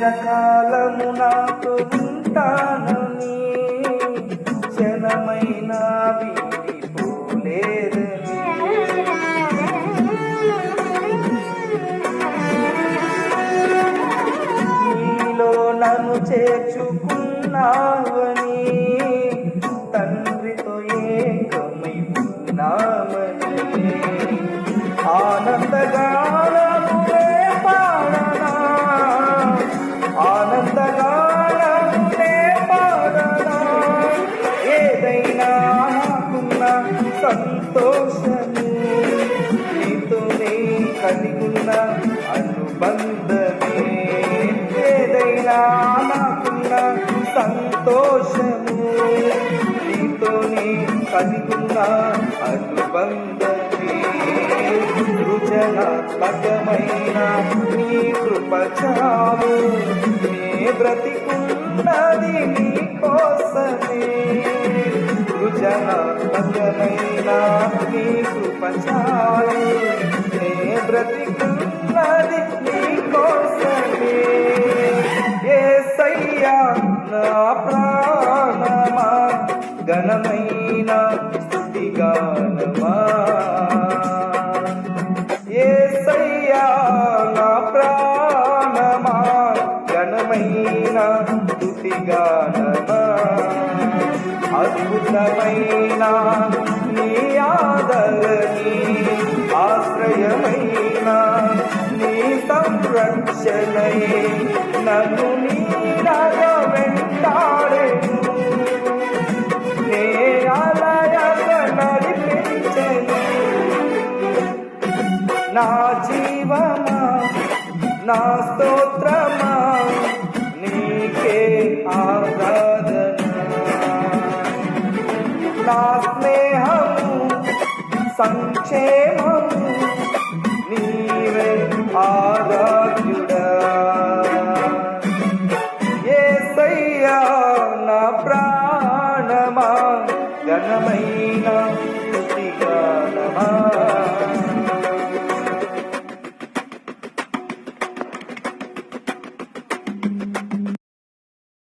చిరకాలము నాతో ఉంటానని క్షణమైన వీడిపోలేదని నీలో నన్ను చేర్చుకున్నావని తండ్రితో ఏకమై ఉన్నామని ఆనందగానమునే పాడనా ఆనందగానమునే పాడనా ఏదైనా నాకున్న సంతోషము నీతోనే కలిగున్న అనుబంధమే ఏదైనా నాకున్న సంతోషము నీతోనే కలిగున్న అనుబంధమే సృజనాత్మకమైన నీ కృప చాలు నే బ్రతికున్నది నీ కోసమే సృజనాత్మకమైన నీ కృప చాలు నే బ్రతికున్నది నీ కోసమే యేసయ్యా నా ప్రాణమా ఘనమైన స్తుతిగానమా యేసయ్యా నా ప్రాణమా ఘనమైన స్తుతిగానమా అద్భుతమైన నీ ఆదరణి ఆశ్రయమైన నీ సంరక్షణై నన్ను నీలాగా వెంటాడెను నే ఆలయంగా నడిపించెను నా జీవమా నా స్తోత్రమా నీకే ఆరాధన నా స్నేహము సంక్షేమము నీవే